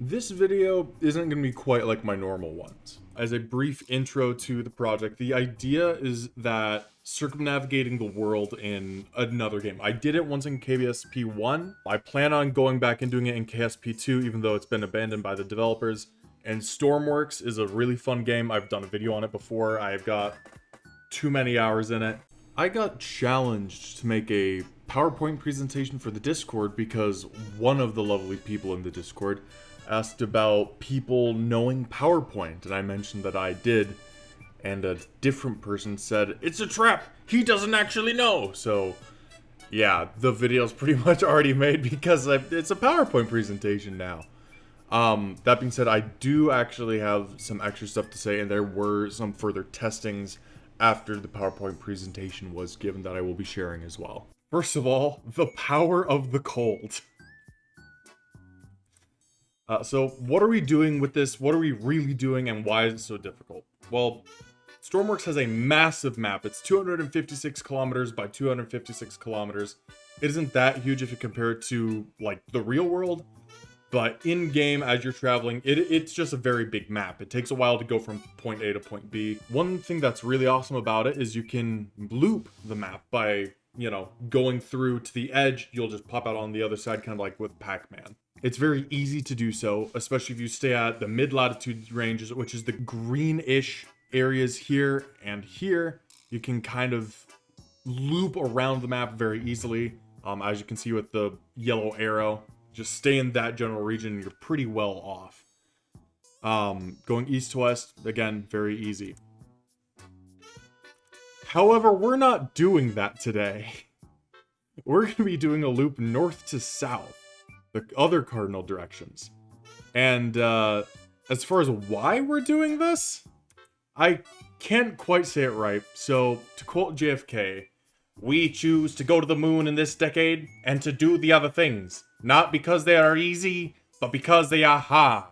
This video isn't going to be quite like my normal ones. As a brief intro to the project, the idea is that circumnavigating the world in another game. I did it once in KSP 1. I plan on going back and doing it in KSP 2, even though it's been abandoned by the developers. And Stormworks is a really fun game. I've done a video on it before. I've got too many hours in it. I got challenged to make a PowerPoint presentation for the Discord because one of the lovely people in the Discord asked about people knowing PowerPoint, and I mentioned that I did, and a different person said, "It's a trap! He doesn't actually know!" So, yeah, the video's pretty much already made because it's a PowerPoint presentation now. That being said, I do actually have some extra stuff to say, and there were some further testings after the PowerPoint presentation was given that I will be sharing as well. First of all, the power of the cold. So what are we doing with this? What are we really doing, and why is it so difficult? Well, Stormworks has a massive map. It's 256 kilometers by 256 kilometers. It isn't that huge if you compare it to, like, the real world, but in-game, as you're traveling, it's just a very big map. It takes a while to go from point A to point B. One thing that's really awesome about it is you can loop the map by, you know, going through to the edge. You'll just pop out on the other side, kind of like with Pac-Man. It's very easy to do so, especially if you stay at the mid-latitude ranges, which is the greenish areas here and here. You can kind of loop around the map very easily. As you can see with the yellow arrow, just stay in that general region and you're pretty well off. Going east to west, again, very easy. However, we're not doing that today. We're going to be doing a loop north to south, the other cardinal directions. And as far as why we're doing this, I can't quite say it right. So to quote JFK, "We choose to go to the moon in this decade and to do the other things, not because they are easy, but because they are hard."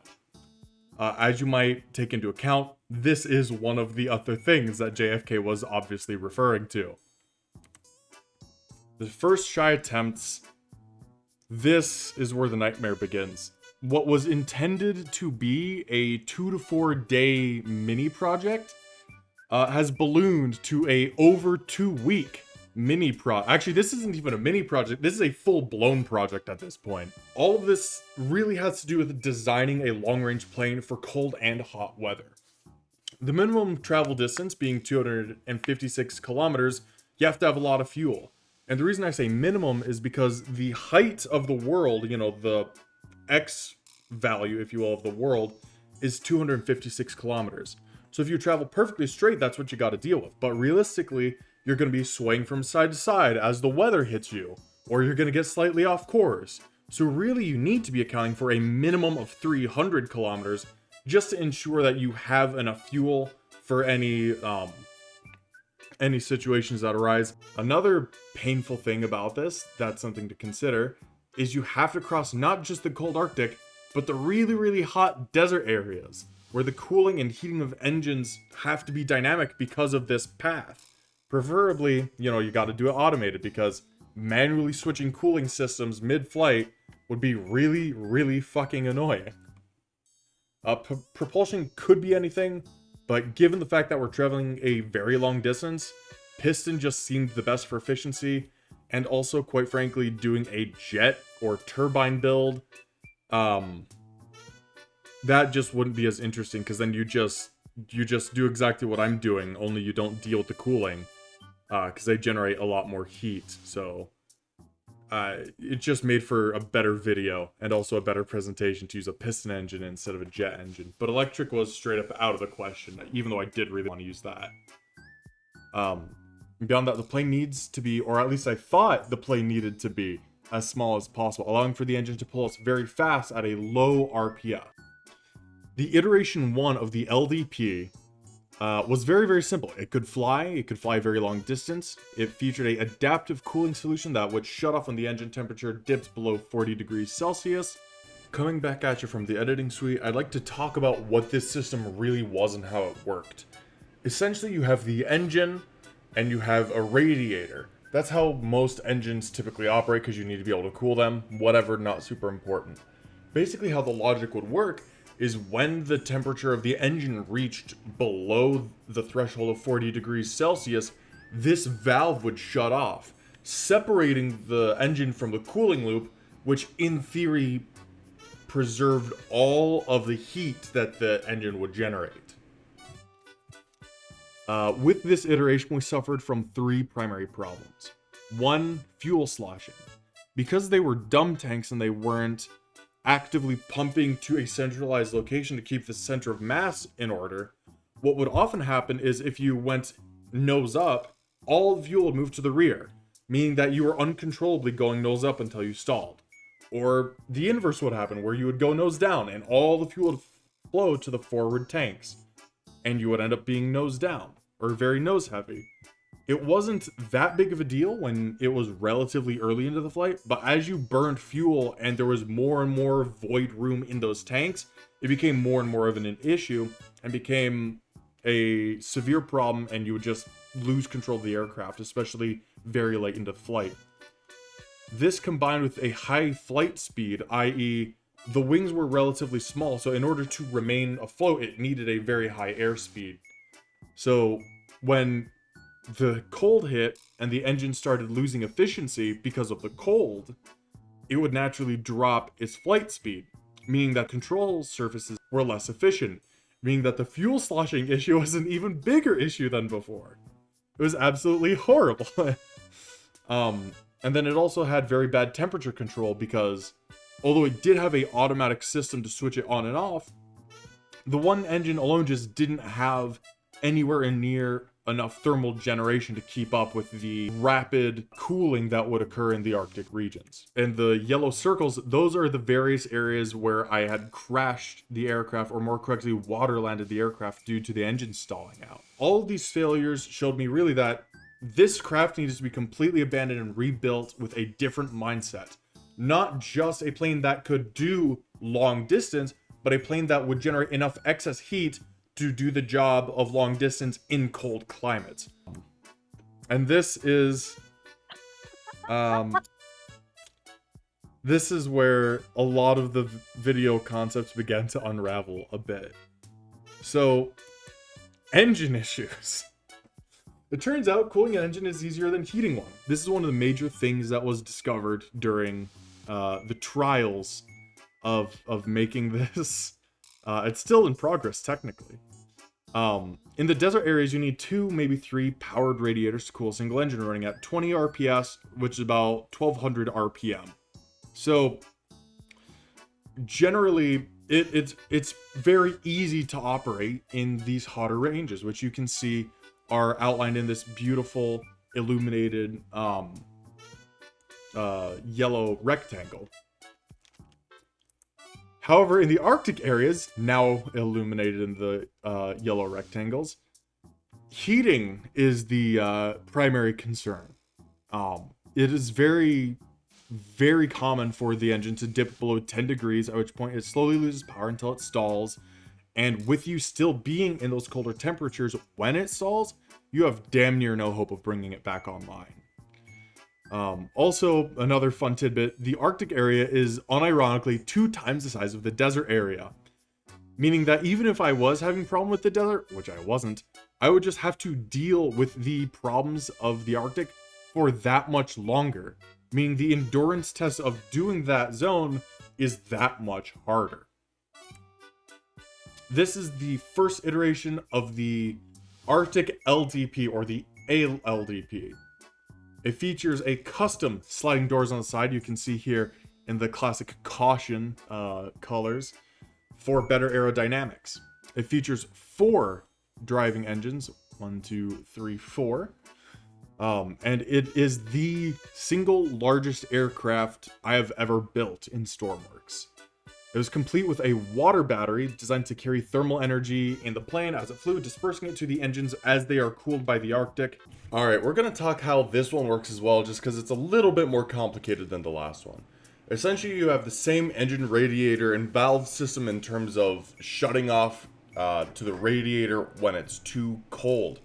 As you might take into account, this is one of the other things that JFK was obviously referring to. The first shy attempts, this is where the nightmare begins. What was intended to be a 2 to 4 day mini project has ballooned to a over 2 week mini Actually, this isn't even a mini project. This is a full-blown project at this point. All of this really has to do with designing a long-range plane for cold and hot weather. The minimum travel distance being 256 kilometers, you have to have a lot of fuel. And the reason I say minimum is because the height of the world, you know, the X value, if you will, of the world, is 256 kilometers. So if you travel perfectly straight, that's what you got to deal with. But realistically, you're going to be swaying from side to side as the weather hits you, or you're going to get slightly off course. So really, you need to be accounting for a minimum of 300 kilometers just to ensure that you have enough fuel for any situations that arise. Another painful thing about this, that's something to consider, is you have to cross not just the cold Arctic, but the really, really hot desert areas, where the cooling and heating of engines have to be dynamic because of this path. Preferably, you know, you got to do it automated, because manually switching cooling systems mid-flight would be really, really fucking annoying. Propulsion could be anything, but given the fact that we're traveling a very long distance, piston just seemed the best for efficiency, and also, quite frankly, doing a jet or turbine build, that just wouldn't be as interesting, because then you just do exactly what I'm doing, only you don't deal with the cooling, because they generate a lot more heat. So it just made for a better video and also a better presentation to use a piston engine instead of a jet engine. But electric was straight up out of the question, even though I did really want to use that. Beyond that, the plane needs to be, or at least I thought the plane needed to be, as small as possible, allowing for the engine to pull us very fast at a low RPM. The iteration 1 of the LDP was very, very simple. It could fly a very long distance. It featured an adaptive cooling solution that would shut off when the engine temperature dips below 40 degrees Celsius. Coming back at you from the editing suite, I'd like to talk about what this system really was and how it worked. Essentially, you have the engine and you have a radiator. That's how most engines typically operate, because you need to be able to cool them, whatever, not super important. basically how the logic would work is when the temperature of the engine reached below the threshold of 40 degrees Celsius, this valve would shut off, separating the engine from the cooling loop, which in theory preserved all of the heat that the engine would generate. With this iteration, we suffered from 3 primary problems. 1, fuel sloshing. Because they were dumb tanks and they weren't actively pumping to a centralized location to keep the center of mass in order, what would often happen is if you went nose up, all the fuel would move to the rear, meaning that you were uncontrollably going nose up until you stalled. Or the inverse would happen, where you would go nose down and all the fuel would flow to the forward tanks, and you would end up being nose down, or very nose heavy. It wasn't that big of a deal when it was relatively early into the flight, but as you burned fuel and there was more and more void room in those tanks, it became more and more of an issue and became a severe problem, and you would just lose control of the aircraft, especially very late into flight. This combined with a high flight speed, i.e. the wings were relatively small, so in order to remain afloat, it needed a very high airspeed. So when the cold hit and the engine started losing efficiency because of the cold, it would naturally drop its flight speed, meaning that control surfaces were less efficient, meaning that the fuel sloshing issue was an even bigger issue than before. It was absolutely horrible. And then it also had very bad temperature control because although it did have an automatic system to switch it on and off, the one engine alone just didn't have anywhere near enough thermal generation to keep up with the rapid cooling that would occur in the Arctic regions. And the yellow circles, those are the various areas where I had crashed the aircraft, or more correctly, water landed the aircraft due to the engine stalling out. All of these failures showed me really that this craft needs to be completely abandoned and rebuilt with a different mindset. Not just a plane that could do long distance, but a plane that would generate enough excess heat to do the job of long distance in cold climates. And this is where a lot of the video concepts began to unravel a bit. So, engine issues. It turns out cooling an engine is easier than heating one. This is one of the major things that was discovered during the trials of making this. It's still in progress, technically. In the desert areas, you need 2, maybe 3 powered radiators to cool a single engine running at 20 RPS, which is about 1200 RPM. So, generally, it's very easy to operate in these hotter ranges, which you can see are outlined in this beautiful illuminated yellow rectangle. However, in the Arctic areas, now illuminated in the yellow rectangles, heating is the primary concern. It is very, very common for the engine to dip below 10 degrees, at which point it slowly loses power until it stalls. And with you still being in those colder temperatures when it stalls, you have damn near no hope of bringing it back online. Also, another fun tidbit, the Arctic area is unironically 2 times the size of the desert area. Meaning that even if I was having a problem with the desert, which I wasn't, I would just have to deal with the problems of the Arctic for that much longer. Meaning the endurance test of doing that zone is that much harder. This is the first iteration of the Arctic LDP, or the ALDP. It features a custom sliding doors on the side, you can see here in the classic caution colors, for better aerodynamics. It features 4 driving engines, 1, 2, 3, 4. And it is the single largest aircraft I have ever built in Stormworks. It was complete with a water battery designed to carry thermal energy in the plane as it flew, dispersing it to the engines as they are cooled by the Arctic. Alright, we're going to talk how this one works as well, just because it's a little bit more complicated than the last one. Essentially, you have the same engine radiator and valve system in terms of shutting off to the radiator when it's too cold.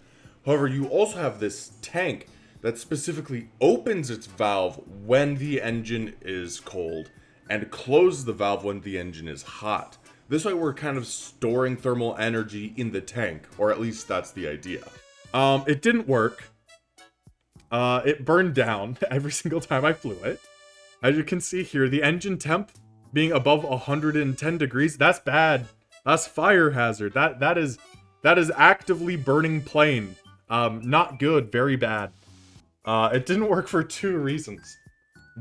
However, you also have this tank that specifically opens its valve when the engine is cold and close the valve when the engine is hot. This way we're kind of storing thermal energy in the tank, or at least that's the idea. It didn't work. It burned down every single time I flew it. As you can see here, the engine temp being above 110 degrees, that's bad. That's fire hazard. That is actively burning plane. Not good, very bad. It didn't work for 2 reasons.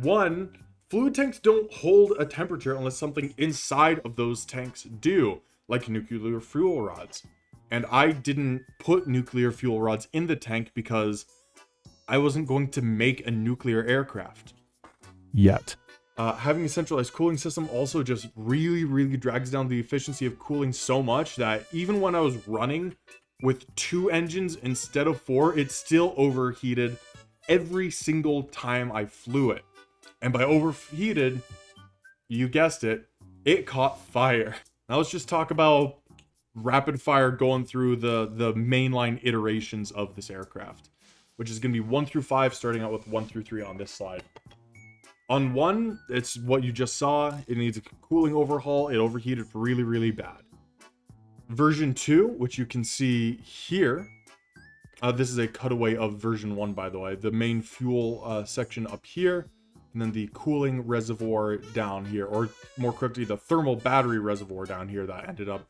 One, fluid tanks don't hold a temperature unless something inside of those tanks do, like nuclear fuel rods. And I didn't put nuclear fuel rods in the tank because I wasn't going to make a nuclear aircraft yet. Having a centralized cooling system also just really drags down the efficiency of cooling so much that even when I was running with 2 engines instead of 4, it still overheated every single time I flew it. And by overheated, you guessed it, it caught fire. Now let's just talk about rapid fire going through the mainline iterations of this aircraft, which is going to be 1 through 5, starting out with 1 through 3 on this slide. On 1, it's what you just saw. It needs a cooling overhaul. It overheated really bad. Version 2, which you can see here. This is a cutaway of version 1, by the way. The main fuel section up here, and then the cooling reservoir down here, or more correctly, the thermal battery reservoir down here that ended up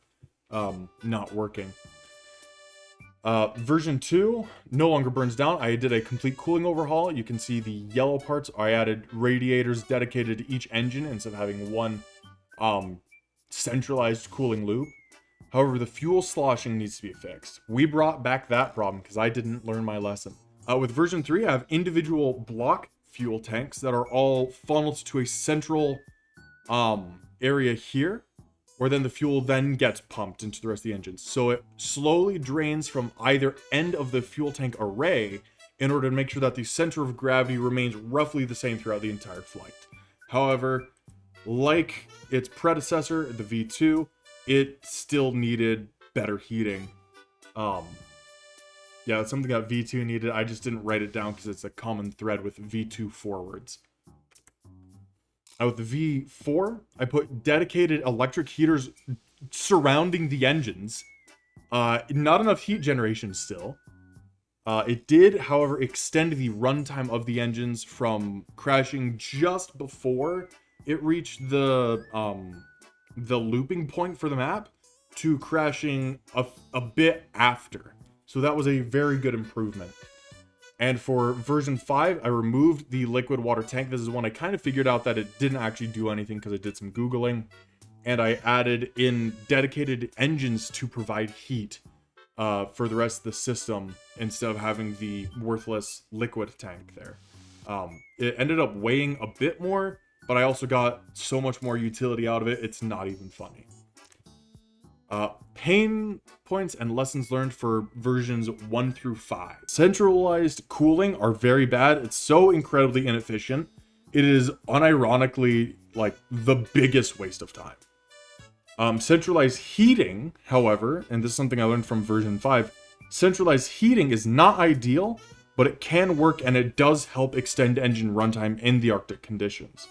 not working. Version 2 no longer burns down. I did a complete cooling overhaul. You can see the yellow parts. I added radiators dedicated to each engine instead of having one centralized cooling loop. However, the fuel sloshing needs to be fixed. We brought back that problem because I didn't learn my lesson. With version 3, I have individual block fuel tanks that are all funneled to a central area here, where then the fuel then gets pumped into the rest of the engines. So it slowly drains from either end of the fuel tank array in order to make sure that the center of gravity remains roughly the same throughout the entire flight. However, like its predecessor, the V2, it still needed better heating. Yeah, that's something that V2 needed. I just didn't write it down because it's a common thread with V2 forwards. With the V4, I put dedicated electric heaters surrounding the engines. Not enough heat generation still. It did, however, extend the runtime of the engines from crashing just before it reached the looping point for the map to crashing a bit after. So that was a very good improvement. And for version 5, I removed the liquid water tank. This is when I kind of figured out that it didn't actually do anything because I did some Googling. And I added in dedicated engines to provide heat for the rest of the system instead of having the worthless liquid tank there. It ended up weighing a bit more, but I also got so much more utility out of it, it's not even funny. Pain points and lessons learned for versions 1 through 5. Centralized cooling are very bad. It's so incredibly inefficient. It is unironically like the biggest waste of time. Centralized heating, however, and this is something I learned from version 5, centralized heating is not ideal, but it can work and it does help extend engine runtime in the Arctic conditions.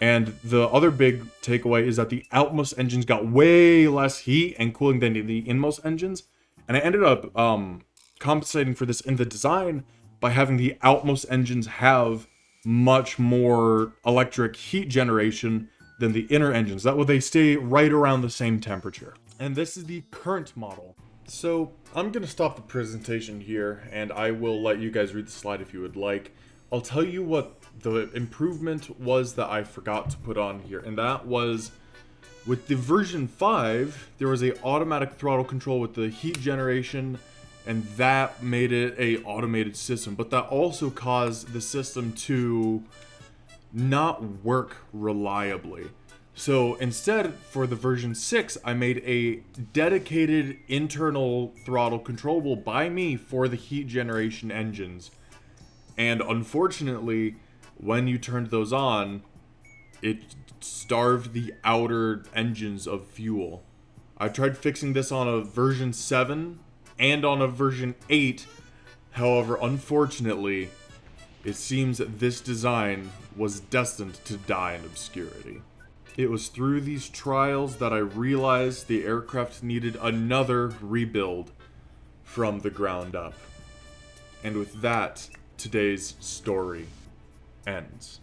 And the other big takeaway is that the outmost engines got way less heat and cooling than the inmost engines. And I ended up compensating for this in the design by having the outmost engines have much more electric heat generation than the inner engines. That way they stay right around the same temperature. And this is the current model. So I'm going to stop the presentation here and I will let you guys read the slide if you would like. I'll tell you what the improvement was that I forgot to put on here, and that was with the version 5, there was a automatic throttle control with the heat generation, and that made it a automated system, but that also caused the system to not work reliably. So instead, for the version 6, I made a dedicated internal throttle controllable by me for the heat generation engines. And unfortunately, when you turned those on, it starved the outer engines of fuel. I tried fixing this on a version 7 and on a version 8. However, unfortunately, It seems that this design was destined to die in obscurity. It was through these trials that I realized the aircraft needed another rebuild from the ground up. And with that, today's story ends.